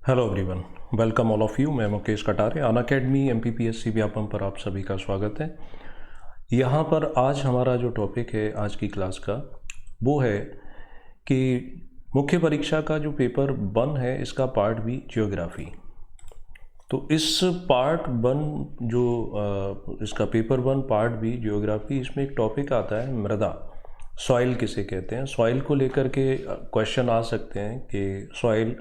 Hello everyone, welcome all of you. मैं Mukesh Katare, Unacademy MPPSC Vyapam पर आप सभी का स्वागत है। यहाँ पर आज हमारा जो टॉपिक है आज की क्लास का वो है कि मुख्य परीक्षा का जो पेपर 1 है इसका पार्ट बी ज्योग्राफी। तो इस पार्ट 1 जो इसका पेपर 1 पार्ट बी ज्योग्राफी, इसमें एक टॉपिक आता है मृदा, सॉइल किसे कहते हैं। सॉइल को लेकर के क्वेश्चन आ सकते हैं कि सॉइल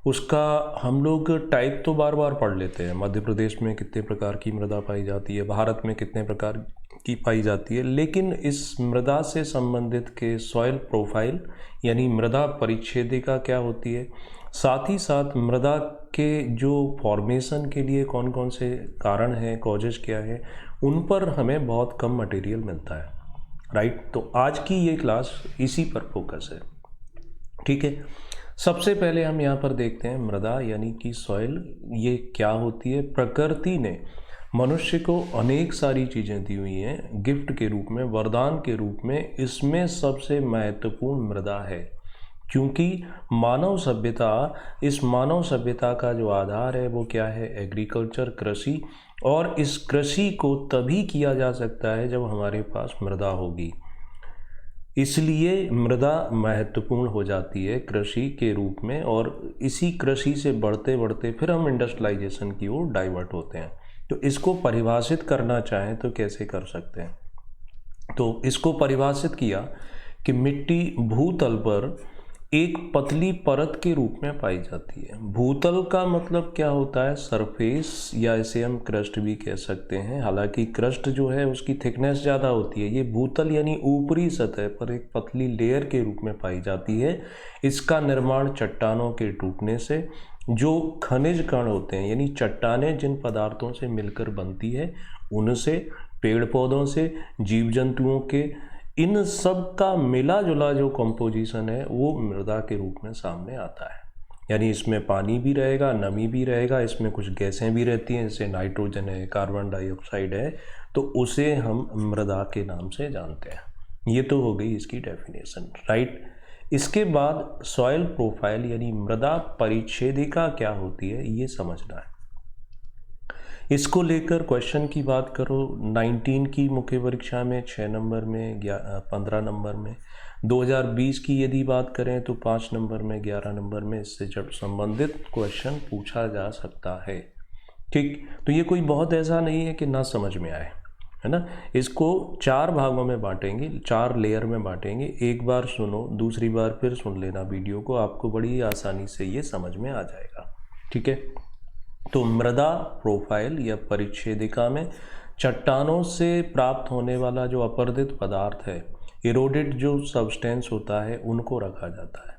उसका हम लोग टाइप तो बार बार पढ़ लेते हैं, मध्य प्रदेश में कितने प्रकार की मृदा पाई जाती है, भारत में कितने प्रकार की पाई जाती है, लेकिन इस मृदा से संबंधित के सॉइल प्रोफाइल यानी मृदा परिच्छेदिका क्या होती है, साथ ही साथ मृदा के जो फॉर्मेशन के लिए कौन कौन से कारण हैं, कॉजेज क्या है, उन पर हमें बहुत कम मटेरियल मिलता है। राइट, तो आज की ये क्लास इसी पर फोकस है। ठीक है, सबसे पहले हम यहाँ पर देखते हैं मृदा यानी कि सॉइल ये क्या होती है। प्रकृति ने मनुष्य को अनेक सारी चीज़ें दी हुई हैं गिफ्ट के रूप में, वरदान के रूप में। इसमें सबसे महत्वपूर्ण मृदा है, क्योंकि मानव सभ्यता, इस मानव सभ्यता का जो आधार है वो क्या है, एग्रीकल्चर, कृषि। और इस कृषि को तभी किया जा सकता है जब हमारे पास मृदा होगी। इसलिए मृदा महत्वपूर्ण हो जाती है कृषि के रूप में, और इसी कृषि से बढ़ते बढ़ते फिर हम इंडस्ट्रियलाइजेशन की ओर डाइवर्ट होते हैं। तो इसको परिभाषित करना चाहें तो कैसे कर सकते हैं, तो इसको परिभाषित किया कि मिट्टी भूतल पर एक पतली परत के रूप में पाई जाती है। भूतल का मतलब क्या होता है, सरफेस, या इसे हम क्रस्ट भी कह सकते हैं। हालांकि क्रस्ट जो है उसकी थिकनेस ज़्यादा होती है, ये भूतल यानी ऊपरी सतह पर एक पतली लेयर के रूप में पाई जाती है। इसका निर्माण चट्टानों के टूटने से, जो खनिज कण होते हैं यानी चट्टानें जिन पदार्थों से मिलकर बनती है उनसे, पेड़ पौधों से, जीव जंतुओं के, इन सब का मिला जुला जो कंपोजिशन है वो मृदा के रूप में सामने आता है। यानी इसमें पानी भी रहेगा, नमी भी रहेगा, इसमें कुछ गैसें भी रहती हैं, जैसे नाइट्रोजन है, कार्बन डाइऑक्साइड है, तो उसे हम मृदा के नाम से जानते हैं। ये तो हो गई इसकी डेफिनेशन। राइट, इसके बाद सॉइल प्रोफाइल यानी मृदा परिच्छेदिका क्या होती है ये समझना है। इसको लेकर क्वेश्चन की बात करो 19 की मुख्य परीक्षा में 6 नंबर में, 15 नंबर में, 2020 की यदि बात करें तो 5 नंबर में, 11 नंबर में इससे जब संबंधित क्वेश्चन पूछा जा सकता है। ठीक, तो ये कोई बहुत ऐसा नहीं है कि ना समझ में आए, है ना। इसको 4 भागों में बांटेंगे, 4 लेयर में बांटेंगे। एक बार सुनो, दूसरी बार फिर सुन लेना वीडियो को, आपको बड़ी आसानी से ये समझ में आ जाएगा। ठीक है, तो मृदा प्रोफाइल या परिच्छेदिका में चट्टानों से प्राप्त होने वाला जो अपरदित पदार्थ है, इरोडेड जो सब्सटेंस होता है, उनको रखा जाता है।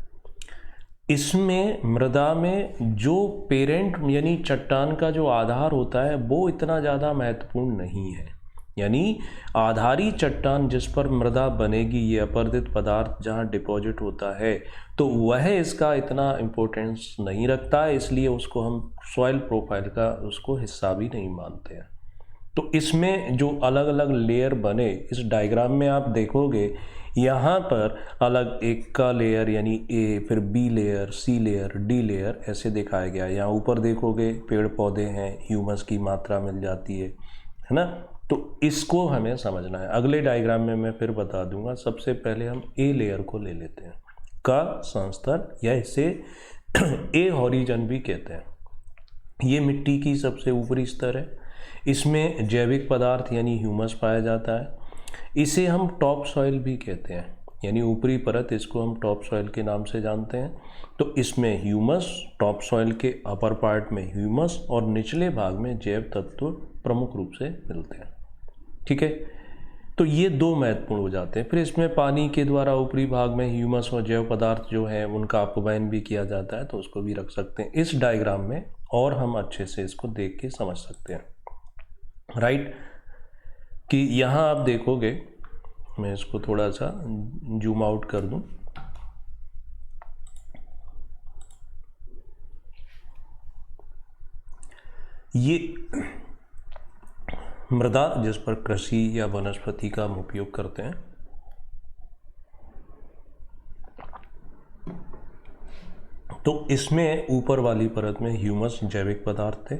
इसमें मृदा में जो पेरेंट यानी चट्टान का जो आधार होता है वो इतना ज़्यादा महत्वपूर्ण नहीं है। यानी आधारी चट्टान जिस पर मृदा बनेगी, ये अपरदित पदार्थ जहाँ डिपॉजिट होता है, तो वह इसका इतना इम्पोर्टेंस नहीं रखता है, इसलिए उसको हम सॉइल प्रोफाइल का उसको हिस्सा भी नहीं मानते हैं। तो इसमें जो अलग अलग लेयर बने, इस डायग्राम में आप देखोगे यहाँ पर अलग एक का लेयर यानी ए, फिर be layer, C layer, D layer ऐसे दिखाया गया है। यहाँ ऊपर देखोगे पेड़ पौधे हैं, ह्यूमस की मात्रा मिल जाती है ना। तो इसको हमें समझना है, अगले डायग्राम में मैं फिर बता दूंगा। सबसे पहले हम ए लेयर को ले लेते हैं, का संस्तर, या इसे ए हॉरिजन भी कहते हैं। ये मिट्टी की सबसे ऊपरी स्तर है, इसमें जैविक पदार्थ यानी ह्यूमस पाया जाता है। इसे हम टॉप सॉइल भी कहते हैं, यानी ऊपरी परत, इसको हम टॉप सॉइल के नाम से जानते हैं। तो इसमें ह्यूमस, टॉप सॉइल के अपर पार्ट में ह्यूमस और निचले भाग में जैव तत्व प्रमुख रूप से मिलते हैं। ठीक है, तो ये 2 महत्वपूर्ण हो जाते हैं। फिर इसमें पानी के द्वारा ऊपरी भाग में ह्यूमस और जैव पदार्थ जो है उनका अपव्यय भी किया जाता है, तो उसको भी रख सकते हैं इस डायग्राम में, और हम अच्छे से इसको देख के समझ सकते हैं। राइट, कि यहाँ आप देखोगे, मैं इसको थोड़ा सा जूम आउट कर दूं, ये मृदा जिस पर कृषि या वनस्पति का हम उपयोग करते हैं, तो इसमें ऊपर वाली परत में ह्यूमस जैविक पदार्थ थे,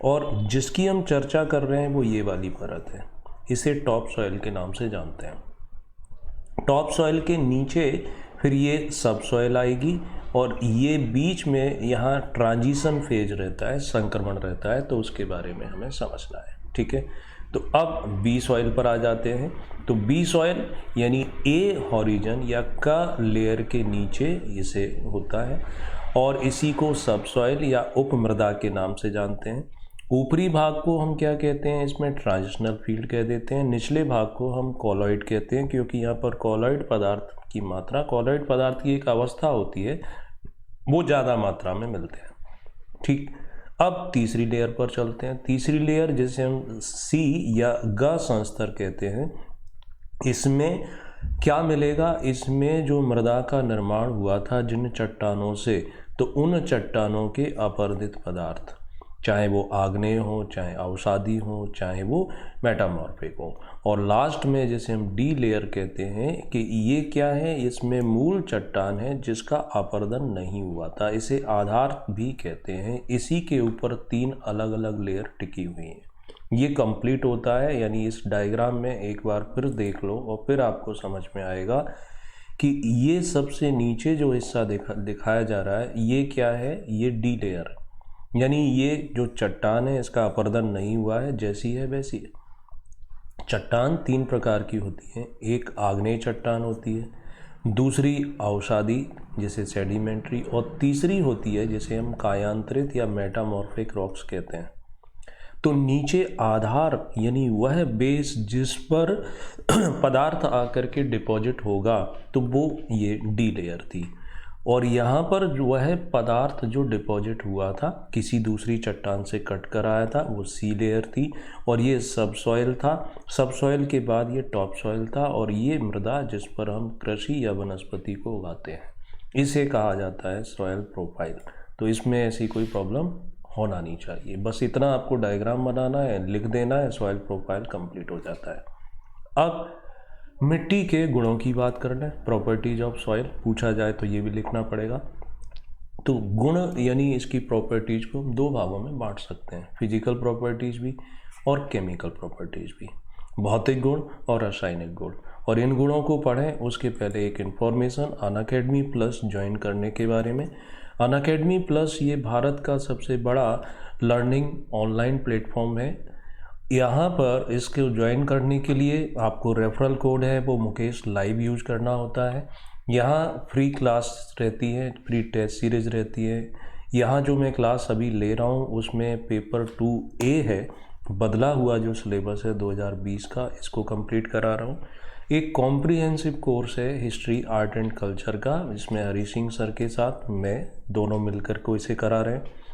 और जिसकी हम चर्चा कर रहे हैं वो ये वाली परत है, इसे टॉप सॉइल के नाम से जानते हैं। टॉप सॉइल के नीचे फिर ये सब सॉइल आएगी, और ये बीच में यहाँ ट्रांजिशन फेज रहता है, संक्रमण रहता है, तो उसके बारे में हमें समझना है। ठीक है, तो अब बी सॉइल पर आ जाते हैं। तो बी सॉइल यानी ए हॉरिजन या का लेयर के नीचे इसे होता है, और इसी को सब सॉइल या उप मृदा के नाम से जानते हैं। ऊपरी भाग को हम क्या कहते हैं, इसमें ट्रांजिशनल फील्ड कह देते हैं। निचले भाग को हम कॉलॉइड कहते हैं, क्योंकि यहाँ पर कॉलॉइड पदार्थ की मात्रा, कॉलॉइड पदार्थ की एक अवस्था होती है, वो ज़्यादा मात्रा में मिलते हैं। ठीक, अब तीसरी लेयर पर चलते हैं। तीसरी लेयर जिसे हम सी या ग संस्तर कहते हैं, इसमें क्या मिलेगा, इसमें जो मृदा का निर्माण हुआ था जिन चट्टानों से, तो उन चट्टानों के अपरदित पदार्थ, चाहे वो आग्नेय हो, चाहे अवसादी हो, चाहे वो मेटामॉर्फिक हो। और लास्ट में जिसे हम डी लेयर कहते हैं कि ये क्या है, इसमें मूल चट्टान है जिसका अपर्दन नहीं हुआ था, इसे आधार भी कहते हैं। इसी के ऊपर 3 अलग अलग लेयर टिकी हुई हैं। ये कंप्लीट होता है, यानी इस डायग्राम में एक बार फिर देख लो और फिर आपको समझ में आएगा कि ये सबसे नीचे जो हिस्सा दिखाया जा रहा है, ये क्या है, ये डी लेयर, यानी ये जो चट्टान है इसका अपर्दन नहीं हुआ है, जैसी है वैसी है। चट्टान 3 प्रकार की होती है, एक आग्नेय चट्टान होती है, दूसरी अवसादी जिसे सेडिमेंट्री, और तीसरी होती है जिसे हम कायांतरित या मेटामॉर्फिक रॉक्स कहते हैं। तो नीचे आधार यानी वह बेस जिस पर पदार्थ आकर के डिपॉजिट होगा, तो वो ये डी लेयर थी। और यहाँ पर वह पदार्थ जो डिपॉजिट हुआ था किसी दूसरी चट्टान से कट कर आया था, वो सी लेयर थी, और ये सब सॉइल था। सब सॉइल के बाद ये टॉप सॉइल था, और ये मृदा जिस पर हम कृषि या वनस्पति को उगाते हैं, इसे कहा जाता है सॉइल प्रोफाइल। तो इसमें ऐसी कोई प्रॉब्लम होना नहीं चाहिए, बस इतना आपको डायग्राम बनाना है, लिख देना है, सॉइल प्रोफाइल कंप्लीट हो जाता है। अब मिट्टी के गुणों की बात कर लें, प्रॉपर्टीज ऑफ सॉइल पूछा जाए तो ये भी लिखना पड़ेगा। तो गुण यानी इसकी प्रॉपर्टीज को 2 भागों में बांट सकते हैं, फिजिकल प्रॉपर्टीज भी और केमिकल प्रॉपर्टीज भी, भौतिक गुण और रासायनिक गुण। और इन गुणों को पढ़ें उसके पहले एक इन्फॉर्मेशन अनअकैडमी प्लस ज्वाइन करने के बारे में। अनअकैडमी प्लस ये भारत का सबसे बड़ा लर्निंग ऑनलाइन प्लेटफॉर्म है। यहाँ पर इसको ज्वाइन करने के लिए आपको रेफरल कोड है वो मुकेश लाइव यूज करना होता है। यहाँ फ्री क्लास रहती है, फ्री टेस्ट सीरीज रहती है। यहाँ जो मैं क्लास अभी ले रहा हूँ उसमें पेपर 2A है, बदला हुआ जो सिलेबस है 2020 का, इसको कंप्लीट करा रहा हूँ। एक कॉम्प्रिहेंसिव कोर्स है हिस्ट्री आर्ट एंड कल्चर का, इसमें हरी सिंह सर के साथ मैं दोनों मिलकर को इसे करा रहे हैं।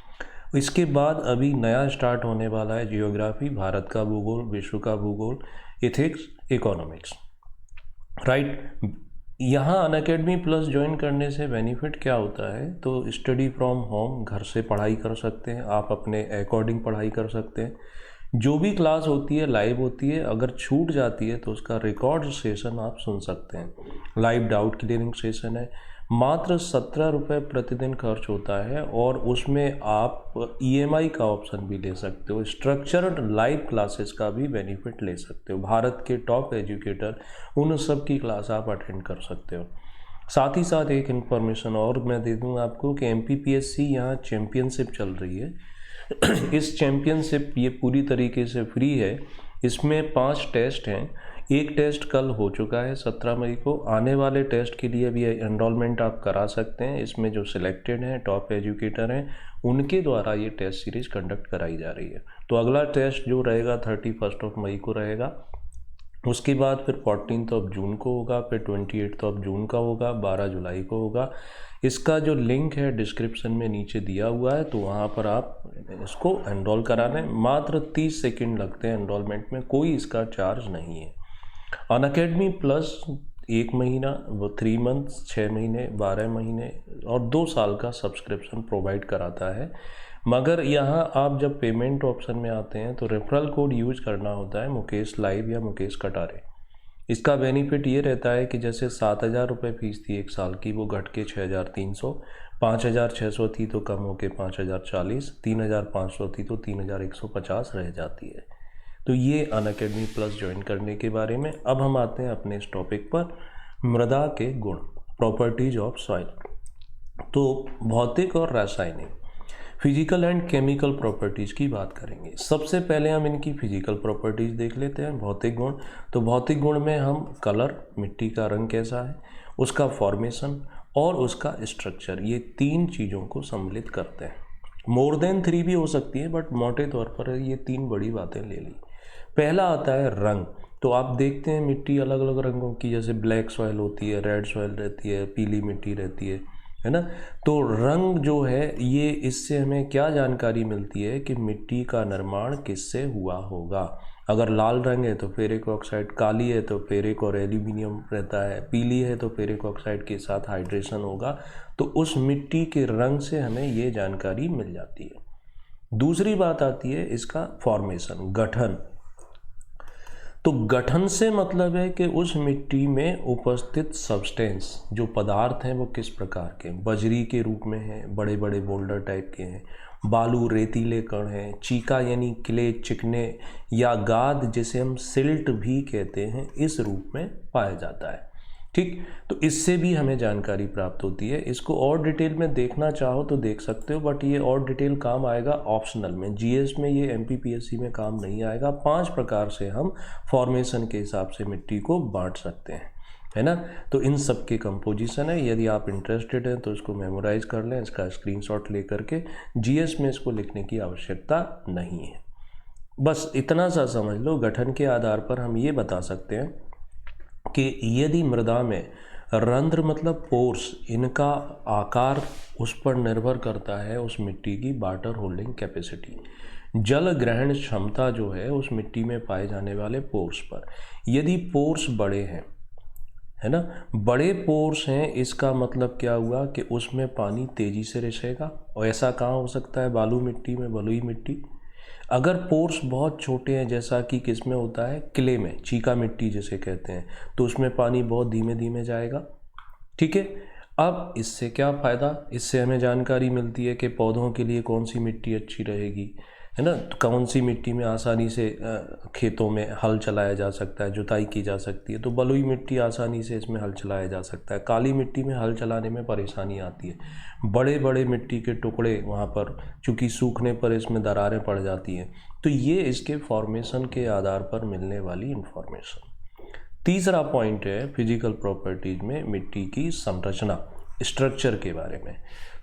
इसके बाद अभी नया स्टार्ट होने वाला है जियोग्राफी, भारत का भूगोल, विश्व का भूगोल, इथिक्स, इकोनॉमिक्स, राइट। यहाँ अनअकैडमी प्लस ज्वाइन करने से बेनिफिट क्या होता है, तो स्टडी फ्रॉम होम, घर से पढ़ाई कर सकते हैं आप, अपने अकॉर्डिंग पढ़ाई कर सकते हैं। जो भी क्लास होती है लाइव होती है, अगर छूट जाती है तो उसका रिकॉर्ड सेशन आप सुन सकते हैं। लाइव डाउट क्लियरिंग सेशन है, मात्र 17 रुपये प्रतिदिन खर्च होता है, और उसमें आप EMI का ऑप्शन भी ले सकते हो। स्ट्रक्चर्ड लाइव क्लासेस का भी बेनिफिट ले सकते हो, भारत के टॉप एजुकेटर उन सब की क्लास आप अटेंड कर सकते हो। साथ ही साथ एक इन्फॉर्मेशन और मैं दे दूँ आपको कि MPPSC यहाँ चैम्पियनशिप चल रही है। इस चैम्पियनशिप ये पूरी तरीके से फ्री है, इसमें 5 टेस्ट हैं। एक टेस्ट कल हो चुका है 17 मई को, आने वाले टेस्ट के लिए भी एनरोलमेंट आप करा सकते हैं। इसमें जो सिलेक्टेड हैं टॉप एजुकेटर हैं उनके द्वारा ये टेस्ट सीरीज कंडक्ट कराई जा रही है। तो अगला टेस्ट जो रहेगा 31 मई को रहेगा, उसके बाद फिर 14 जून को होगा, फिर 28 जून का होगा, 12 जुलाई को होगा। इसका जो लिंक है डिस्क्रिप्शन में नीचे दिया हुआ है, तो वहाँ पर आप इसको एनरोल कराना है। मात्र 30 सेकंड लगते हैं एनरोलमेंट में, कोई इसका चार्ज नहीं है। अनअकैडमी प्लस 1 महीना, वो 3 मंथ्स, 6 महीने, 12 महीने और 2 साल का सब्सक्रिप्शन प्रोवाइड कराता है। मगर यहाँ आप जब पेमेंट ऑप्शन में आते हैं तो रेफरल कोड यूज करना होता है मुकेश लाइव या मुकेश कटारे। इसका बेनिफिट ये रहता है कि जैसे 7,000 रुपये फीस थी एक साल की, वो घट के 6,300, 5,600 थी तो कम होके 5,040, 3,500 थी तो 3,150 रह जाती है। तो ये अनअकैडमी प्लस ज्वाइन करने के बारे में। अब हम आते हैं अपने इस टॉपिक पर, मृदा के गुण, प्रॉपर्टीज ऑफ सॉइल। तो भौतिक और रासायनिक, फिजिकल एंड केमिकल प्रॉपर्टीज़ की बात करेंगे। सबसे पहले हम इनकी फिजिकल प्रॉपर्टीज़ देख लेते हैं, भौतिक गुण। तो भौतिक गुण में हम कलर, मिट्टी का रंग कैसा है, उसका फॉर्मेशन और उसका स्ट्रक्चर, ये 3 चीज़ों को सम्मिलित करते हैं। मोर देन 3 भी हो सकती है, बट मोटे तौर पर ये 3 बड़ी बातें ले ली। पहला आता है रंग। तो आप देखते हैं मिट्टी अलग अलग रंगों की, जैसे ब्लैक सॉइल होती है, रेड सॉइल रहती है, पीली मिट्टी रहती है ना। तो रंग जो है ये, इससे हमें क्या जानकारी मिलती है कि मिट्टी का निर्माण किससे हुआ होगा। अगर लाल रंग है तो फेरिक ऑक्साइड, काली है तो फेरिक और एल्यूमिनियम रहता है, पीली है तो फेरिक ऑक्साइड के साथ हाइड्रेशन होगा। तो उस मिट्टी के रंग से हमें ये जानकारी मिल जाती है। दूसरी बात आती है इसका फॉर्मेशन, गठन। तो गठन से मतलब है कि उस मिट्टी में उपस्थित सब्सटेंस, जो पदार्थ हैं वो किस प्रकार के, बजरी के रूप में हैं, बड़े बड़े बोल्डर टाइप के हैं, बालू रेतीले कण हैं, चीका यानी क्ले चिकने, या गाद जिसे हम सिल्ट भी कहते हैं, इस रूप में पाया जाता है। ठीक, तो इससे भी हमें जानकारी प्राप्त होती है। इसको और डिटेल में देखना चाहो तो देख सकते हो, बट ये और डिटेल काम आएगा ऑप्शनल में, जीएस में ये एमपीपीएससी में काम नहीं आएगा। 5 प्रकार से हम फॉर्मेशन के हिसाब से मिट्टी को बांट सकते हैं, है ना। तो इन सब के कंपोजिशन है। यदि आप इंटरेस्टेड हैं तो इसको मेमोराइज कर लें, इसका स्क्रीनशॉट ले करके, जीएस में इसको लिखने की आवश्यकता नहीं है। बस इतना सा समझ लो। गठन के आधार पर हम ये बता सकते हैं कि यदि मृदा में रंध्र मतलब पोर्स, इनका आकार उस पर निर्भर करता है उस मिट्टी की वाटर होल्डिंग कैपेसिटी, जल ग्रहण क्षमता जो है उस मिट्टी में पाए जाने वाले पोर्स पर। यदि पोर्स बड़े हैं, है ना, बड़े पोर्स हैं, इसका मतलब क्या हुआ कि उसमें पानी तेज़ी से रिसेगा। और ऐसा कहाँ हो सकता है, बालू मिट्टी में, बलुई मिट्टी। अगर पोर्स बहुत छोटे हैं, जैसा कि किस में होता है, क्ले में, चीका मिट्टी जिसे कहते हैं, तो उसमें पानी बहुत धीमे धीमे जाएगा। ठीक है। अब इससे क्या फ़ायदा, इससे हमें जानकारी मिलती है कि पौधों के लिए कौन सी मिट्टी अच्छी रहेगी, है ना। तो कौन सी मिट्टी में आसानी से खेतों में हल चलाया जा सकता है, जुताई की जा सकती है। तो बलुई मिट्टी आसानी से इसमें हल चलाया जा सकता है। काली मिट्टी में हल चलाने में परेशानी आती है, बड़े बड़े मिट्टी के टुकड़े वहाँ पर, चूँकि सूखने पर इसमें दरारें पड़ जाती हैं। तो ये इसके फॉर्मेशन के आधार पर मिलने वाली इंफॉर्मेशन। तीसरा पॉइंट है फिजिकल प्रॉपर्टीज में मिट्टी की संरचना, स्ट्रक्चर के बारे में।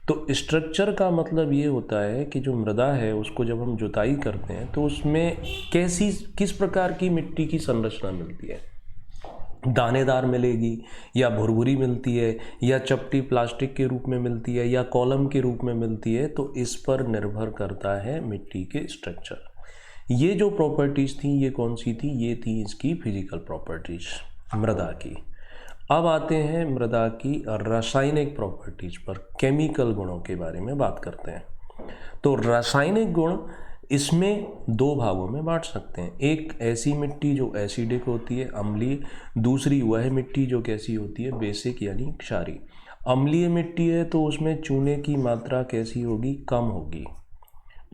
तो स्ट्रक्चर का मतलब ये होता है कि जो मृदा है उसको जब हम जुताई करते हैं तो उसमें किस प्रकार की मिट्टी की संरचना मिलती है, दानेदार मिलेगी या भुरभुरी मिलती है या चपटी प्लास्टिक के रूप में मिलती है या कॉलम के रूप में मिलती है। तो इस पर निर्भर करता है मिट्टी के स्ट्रक्चर। ये जो प्रॉपर्टीज़ थी ये कौन सी थी, ये थी इसकी फिजिकल प्रॉपर्टीज मृदा की। अब आते हैं मृदा की रासायनिक प्रॉपर्टीज पर, केमिकल गुणों के बारे में बात करते हैं। तो रासायनिक गुण इसमें 2 भागों में बांट सकते हैं। एक ऐसी मिट्टी जो एसिडिक होती है, अम्लीय। दूसरी वह मिट्टी जो कैसी होती है, बेसिक यानी क्षारीय। अम्लीय मिट्टी है तो उसमें चूने की मात्रा कैसी होगी, कम होगी,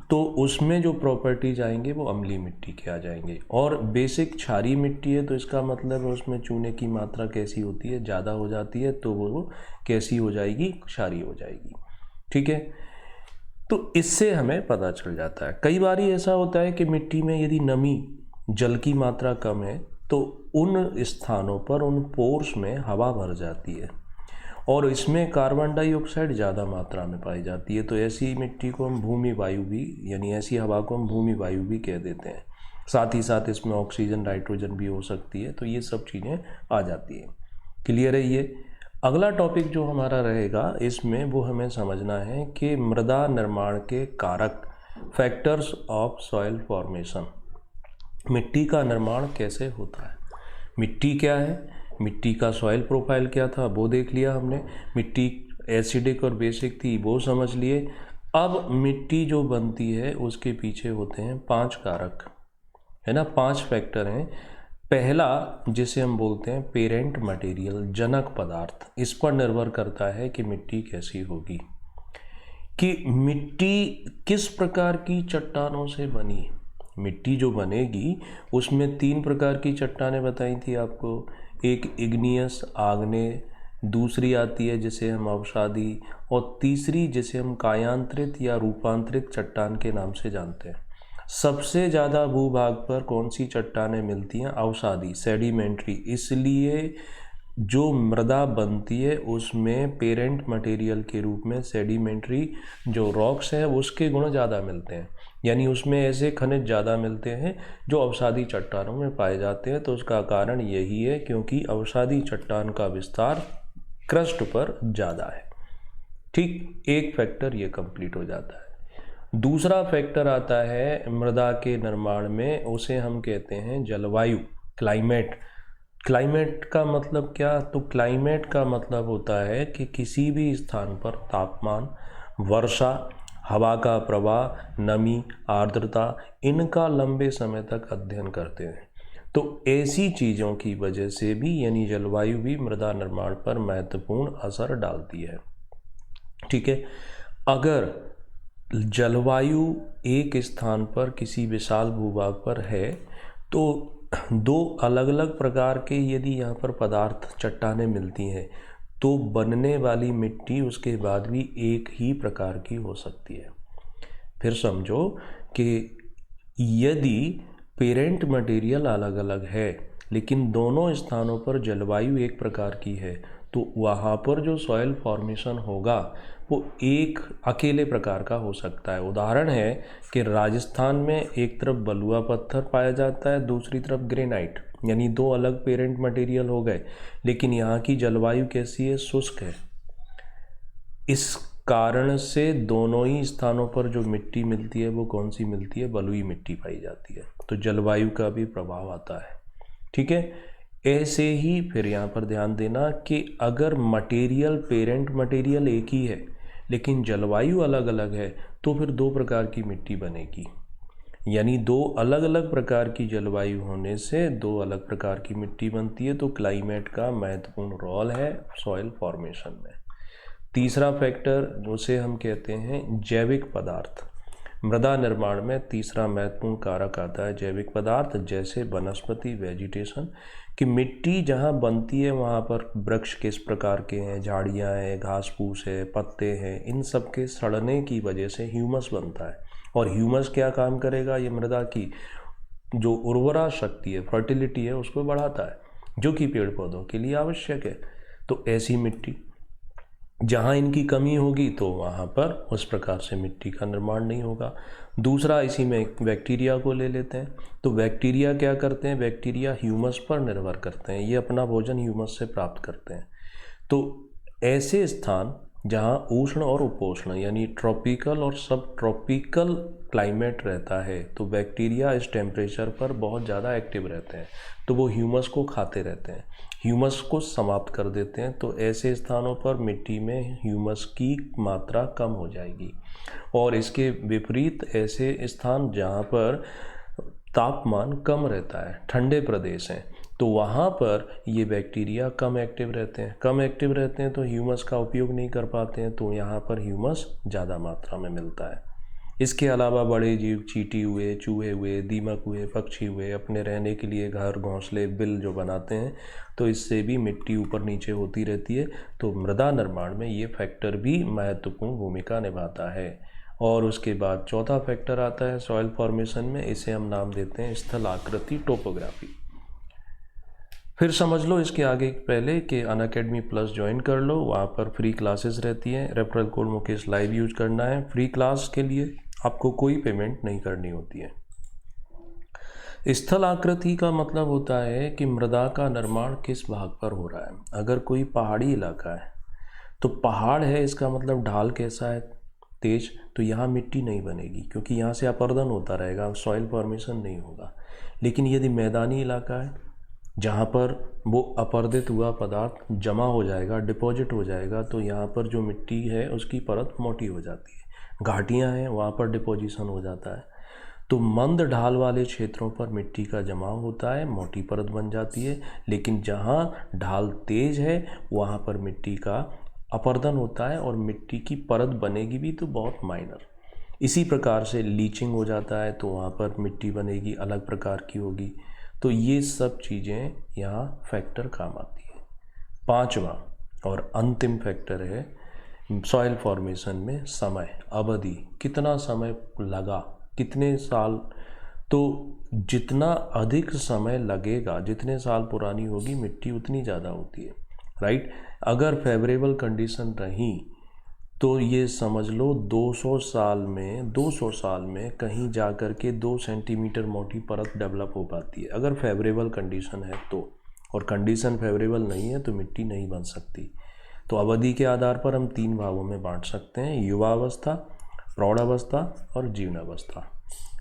तो उसमें जो प्रॉपर्टीज आएंगे वो अम्लीय मिट्टी के आ जाएंगे। और बेसिक क्षारीय मिट्टी है तो इसका मतलब है उसमें चूने की मात्रा कैसी होती है, ज़्यादा हो जाती है, तो वो कैसी हो जाएगी, क्षारीय हो जाएगी। ठीक है। तो इससे हमें पता चल जाता है। कई बार ऐसा होता है कि मिट्टी में यदि नमी, जल की मात्रा कम है तो उन स्थानों पर, उन पोर्स में हवा भर जाती है और इसमें कार्बन डाइऑक्साइड ज़्यादा मात्रा में पाई जाती है। तो ऐसी मिट्टी को हम भूमि वायु भी, यानी ऐसी हवा को हम भूमि वायु भी कह देते हैं। साथ ही साथ इसमें ऑक्सीजन, नाइट्रोजन भी हो सकती है। तो ये सब चीज़ें आ जाती हैं। क्लियर है ये। अगला टॉपिक जो हमारा रहेगा इसमें वो हमें समझना है कि मृदा निर्माण के कारक, फैक्टर्स ऑफ सॉइल फॉर्मेशन, मिट्टी का निर्माण कैसे होता है। मिट्टी क्या है, मिट्टी का सॉइल प्रोफाइल क्या था वो देख लिया हमने, मिट्टी एसिडिक और बेसिक थी वो समझ लिए। अब मिट्टी जो बनती है उसके पीछे होते हैं 5 कारक, है ना, 5 फैक्टर हैं। पहला जिसे हम बोलते हैं पेरेंट मटेरियल, जनक पदार्थ, इस पर निर्भर करता है कि मिट्टी कैसी होगी, कि मिट्टी किस प्रकार की चट्टानों से बनी। मिट्टी जो बनेगी उसमें 3 प्रकार की चट्टानें बताई थी आपको, एक इग्नियस आग्नेय, दूसरी आती है जिसे हम अवसादी, और तीसरी जिसे हम कायांतरित या रूपांतरित चट्टान के नाम से जानते हैं। सबसे ज़्यादा भूभाग पर कौन सी चट्टानें मिलती हैं? अवसादी, सेडिमेंट्री। इसलिए जो मृदा बनती है उसमें पेरेंट मटेरियल के रूप में सेडिमेंट्री जो रॉक्स हैं उसके गुण ज़्यादा मिलते हैं, यानी उसमें ऐसे खनिज ज़्यादा मिलते हैं जो अवसादी चट्टानों में पाए जाते हैं। तो उसका कारण यही है क्योंकि अवसादी चट्टान का विस्तार क्रस्ट पर ज़्यादा है। ठीक, एक फैक्टर ये कंप्लीट हो जाता है। दूसरा फैक्टर आता है मृदा के निर्माण में, उसे हम कहते हैं जलवायु, क्लाइमेट। क्लाइमेट का मतलब क्या? तो क्लाइमेट का मतलब होता है कि किसी भी स्थान पर तापमान, वर्षा, हवा का प्रवाह, नमी, आर्द्रता, इनका लंबे समय तक अध्ययन करते हैं। तो ऐसी चीज़ों की वजह से भी यानी जलवायु भी मृदा निर्माण पर महत्वपूर्ण असर डालती है। ठीक है, अगर जलवायु एक स्थान पर किसी विशाल भूभाग पर है तो 2 अलग अलग प्रकार के यदि यहाँ पर पदार्थ, चट्टानें मिलती हैं तो बनने वाली मिट्टी उसके बाद भी एक ही प्रकार की हो सकती है। फिर समझो कि यदि पेरेंट मटेरियल अलग अलग है लेकिन दोनों स्थानों पर जलवायु एक प्रकार की है तो वहाँ पर जो सॉइल फॉर्मेशन होगा वो एक अकेले प्रकार का हो सकता है। उदाहरण है कि राजस्थान में एक तरफ बलुआ पत्थर पाया जाता है, दूसरी तरफ ग्रेनाइट, यानी 2 अलग पेरेंट मटेरियल हो गए, लेकिन यहाँ की जलवायु कैसी है? शुष्क है। इस कारण से दोनों ही स्थानों पर जो मिट्टी मिलती है वो कौन सी मिलती है? बलुई मिट्टी पाई जाती है। तो जलवायु का भी प्रभाव आता है। ठीक है, ऐसे ही फिर यहाँ पर ध्यान देना कि अगर मटेरियल, पेरेंट मटेरियल एक ही है लेकिन जलवायु अलग अलग है तो फिर 2 प्रकार की मिट्टी बनेगी, यानी 2 अलग अलग प्रकार की जलवायु होने से 2 अलग प्रकार की मिट्टी बनती है। तो क्लाइमेट का महत्वपूर्ण रोल है सॉइल फॉर्मेशन में। तीसरा फैक्टर उसे हम कहते हैं जैविक पदार्थ। मृदा निर्माण में तीसरा महत्वपूर्ण कारक आता है जैविक पदार्थ, जैसे वनस्पति, वेजिटेशन, कि मिट्टी जहाँ बनती है वहाँ पर वृक्ष किस प्रकार के हैं, झाड़ियाँ हैं, घास फूस है, पत्ते हैं, इन सब के सड़ने की वजह से ह्यूमस बनता है। और ह्यूमस क्या काम करेगा? ये मृदा की जो उर्वरा शक्ति है, फर्टिलिटी है, उसको बढ़ाता है, जो कि पेड़ पौधों के लिए आवश्यक है। तो ऐसी मिट्टी जहाँ इनकी कमी होगी तो वहाँ पर उस प्रकार से मिट्टी का निर्माण नहीं होगा। दूसरा, इसी में बैक्टीरिया को ले लेते हैं। तो बैक्टीरिया क्या करते हैं? बैक्टीरिया ह्यूमस पर निर्भर करते हैं, ये अपना भोजन ह्यूमस से प्राप्त करते हैं। तो ऐसे स्थान जहाँ उष्ण और उपोष्ण यानी ट्रॉपिकल और सब ट्रॉपिकल क्लाइमेट रहता है तो बैक्टीरिया इस टेम्परेचर पर बहुत ज़्यादा एक्टिव रहते हैं, तो वो ह्यूमस को खाते रहते हैं, ह्यूमस को समाप्त कर देते हैं। तो ऐसे स्थानों पर मिट्टी में ह्यूमस की मात्रा कम हो जाएगी। और इसके विपरीत ऐसे स्थान जहाँ पर तापमान कम रहता है, ठंडे प्रदेश हैं, तो वहाँ पर ये बैक्टीरिया कम एक्टिव रहते हैं। कम एक्टिव रहते हैं तो ह्यूमस का उपयोग नहीं कर पाते हैं, तो यहाँ पर ह्यूमस ज़्यादा मात्रा में मिलता है। इसके अलावा बड़े जीव, चींटी हुए, चूहे हुए, दीमक हुए, पक्षी हुए, अपने रहने के लिए घर, घोंसले, बिल जो बनाते हैं, तो इससे भी मिट्टी ऊपर नीचे होती रहती है। तो मृदा निर्माण में ये फैक्टर भी महत्वपूर्ण भूमिका निभाता है। और उसके बाद चौथा फैक्टर आता है सॉइल फॉर्मेशन में, इसे हम नाम देते हैं स्थल आकृति, टोपोग्राफी। फिर समझ लो इसके आगे पहले कि अनअकैडमी प्लस ज्वाइन कर लो, वहाँ पर फ्री क्लासेस रहती हैं। Referral code Mukesh live use करना है। फ्री क्लास के लिए आपको कोई पेमेंट नहीं करनी होती है। स्थल आकृति का मतलब होता है कि मृदा का निर्माण किस भाग पर हो रहा है। अगर कोई पहाड़ी इलाका है तो पहाड़ है, इसका मतलब ढाल कैसा है? तेज, तो यहाँ मिट्टी नहीं बनेगी क्योंकि यहाँ से अपर्दन होता रहेगा, सॉइल फॉर्मेशन नहीं होगा। लेकिन यदि मैदानी इलाका है जहाँ पर वो अपर्दित हुआ पदार्थ जमा हो जाएगा, डिपॉजिट हो जाएगा, तो यहाँ पर जो मिट्टी है उसकी परत मोटी हो जाती है। घाटियाँ हैं, वहाँ पर डिपोजिशन हो जाता है। तो मंद ढाल वाले क्षेत्रों पर मिट्टी का जमाव होता है, मोटी परत बन जाती है, लेकिन जहाँ ढाल तेज है वहाँ पर मिट्टी का अपरदन होता है और मिट्टी की परत बनेगी भी तो बहुत माइनर। इसी प्रकार से लीचिंग हो जाता है तो वहाँ पर मिट्टी बनेगी अलग प्रकार की होगी। तो ये सब चीज़ें यहाँ फैक्टर काम आती है। पांचवा और अंतिम फैक्टर है सॉइल फॉर्मेशन में समय, अवधि, कितना समय लगा, कितने साल। तो जितना अधिक समय लगेगा, जितने साल पुरानी होगी मिट्टी उतनी ज़्यादा होती है, राइट। अगर फेवरेबल कंडीशन रही तो ये समझ लो 200 साल में कहीं जा कर के 2 सेंटीमीटर मोटी परत डेवलप हो पाती है, अगर फेवरेबल कंडीशन है तो। और कंडीशन फेवरेबल नहीं है तो मिट्टी नहीं बन सकती। तो अवधि के आधार पर हम 3 भागों में बांट सकते हैं, युवावस्था, प्रौढ़ावस्था और जीर्णावस्था।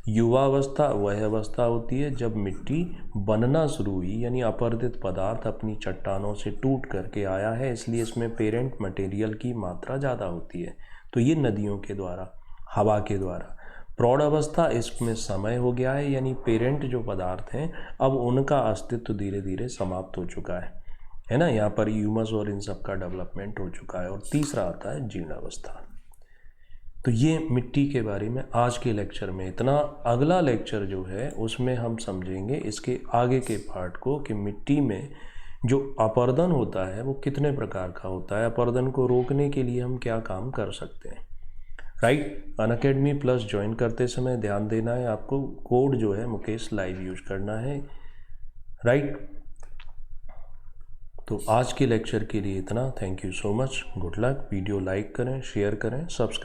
युवावस्था वह अवस्था होती है जब मिट्टी बनना शुरू हुई, यानी अपरदित पदार्थ अपनी चट्टानों से टूट करके आया है, इसलिए इसमें पेरेंट मटेरियल की मात्रा ज़्यादा होती है। तो ये नदियों के द्वारा, हवा के द्वारा। प्रौढ़ अवस्था, इसमें समय हो गया है, यानी पेरेंट जो पदार्थ हैं अब उनका अस्तित्व धीरे धीरे समाप्त हो चुका है ना। यहाँ पर ह्यूमस और इन सब का डेवलपमेंट हो चुका है। और तीसरा आता है जीर्णावस्था। तो ये मिट्टी के बारे में आज के लेक्चर में इतना। अगला लेक्चर जो है उसमें हम समझेंगे इसके आगे के पार्ट को कि मिट्टी में जो अपरदन होता है वो कितने प्रकार का होता है, अपरदन को रोकने के लिए हम क्या काम कर सकते हैं, राइट। अनअकैडमी प्लस ज्वाइन करते समय ध्यान देना है आपको, कोड जो है मुकेश लाइव यूज करना है, राइट। तो आज के लेक्चर के लिए इतना। Thank you so much, good luck. Video like करें, शेयर करें, सब्सक्राइब